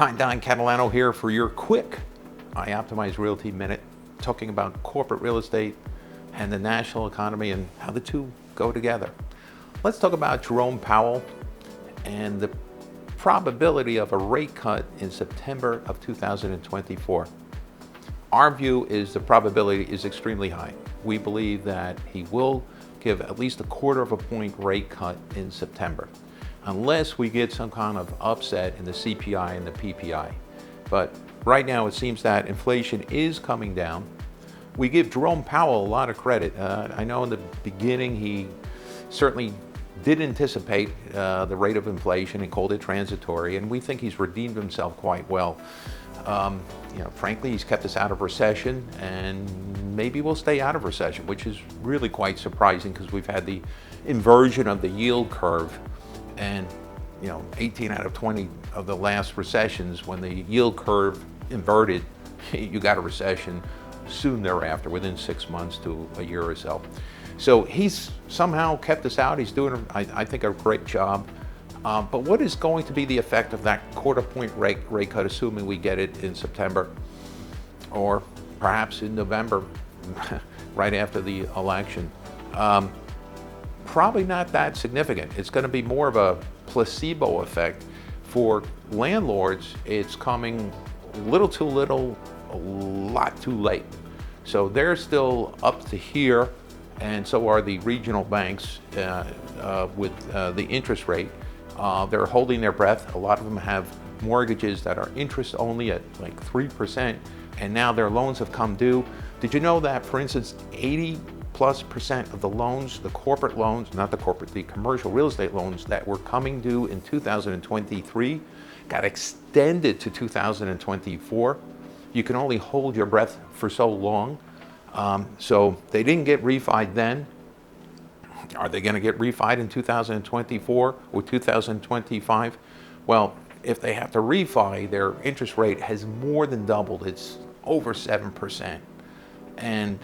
Hi, Don Catalano here for your quick I Optimize Realty Minute, talking about corporate real estate and the national economy and how the two go together. Let's talk about Jerome Powell and the probability of a rate cut in September of 2024. Our view is the probability is extremely high. We believe that he will give at least a 1/4 point rate cut in September, unless we get some kind of upset in the CPI and the PPI. But right now it seems that inflation is coming down. We give Jerome Powell a lot of credit. I know in the beginning he certainly did anticipate the rate of inflation and called it transitory, and we think he's redeemed himself quite well. Frankly, he's kept us out of recession, and maybe we'll stay out of recession, which is really quite surprising because we've had the inversion of the yield curve. And 18 out of 20 of the last recessions, when the yield curve inverted, you got a recession soon thereafter, within 6 months to a year or so. So he's somehow kept us out. He's doing, I think, a great job. But what is going to be the effect of that 1/4 point rate cut, assuming we get it in September or perhaps in November, right after the election? Probably not that significant. It's going to be more of a placebo effect. For landlords, it's coming a little too little, a lot too late. So they're still up to here, and so are the regional banks with the interest rate. They're holding their breath. A lot of them have mortgages that are interest only at like 3%, and now their loans have come due. Did you know that, for instance, 80+% of the loans, the corporate loans, not the corporate, the commercial real estate loans that were coming due in 2023 got extended to 2024. You can only hold your breath for so long. So they didn't get refied then. Are they going to get refied in 2024 or 2025? Well, if they have to refi, their interest rate has more than doubled. It's over 7%. And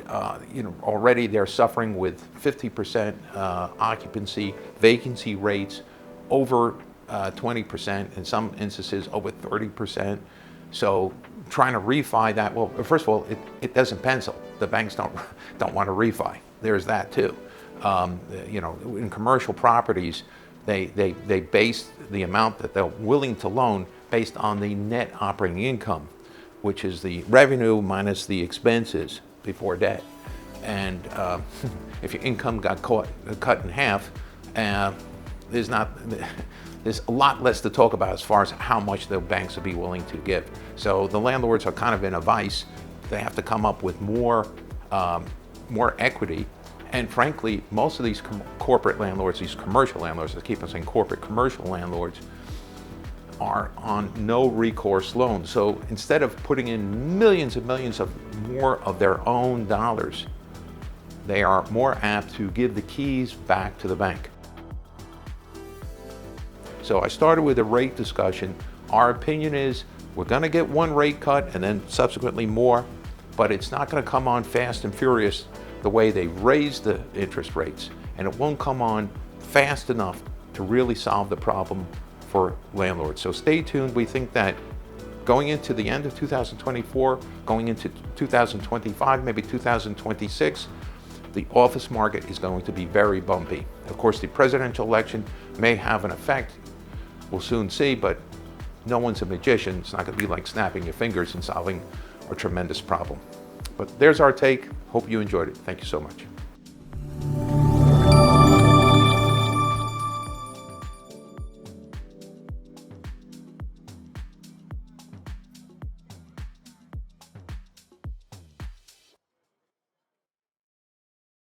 already they're suffering with 50% occupancy, vacancy rates over 20%, in some instances over 30%. So trying to refi that, well, first of all, it doesn't pencil. The banks don't want to refi. There's that too. In commercial properties, they base the amount that they're willing to loan based on the net operating income, which is the revenue minus the expenses before debt. And if your income got cut in half, there's a lot less to talk about as far as how much the banks would be willing to give. So the landlords are kind of in a vice. They have to come up with more equity. And frankly, most of these corporate landlords, these commercial landlords, I keep on saying corporate commercial landlords, are on no recourse loans. So instead of putting in millions and millions of more of their own dollars, they are more apt to give the keys back to the bank. So I started with a rate discussion. Our opinion is we're going to get one rate cut and then subsequently more, but it's not going to come on fast and furious the way they raised the interest rates, and it won't come on fast enough to really solve the problem for landlords. So stay tuned. We think that going into the end of 2024, going into 2025, maybe 2026, the office market is going to be very bumpy. Of course, the presidential election may have an effect. We'll soon see, but no one's a magician. It's not going to be like snapping your fingers and solving a tremendous problem. But there's our take. Hope you enjoyed it. Thank you so much.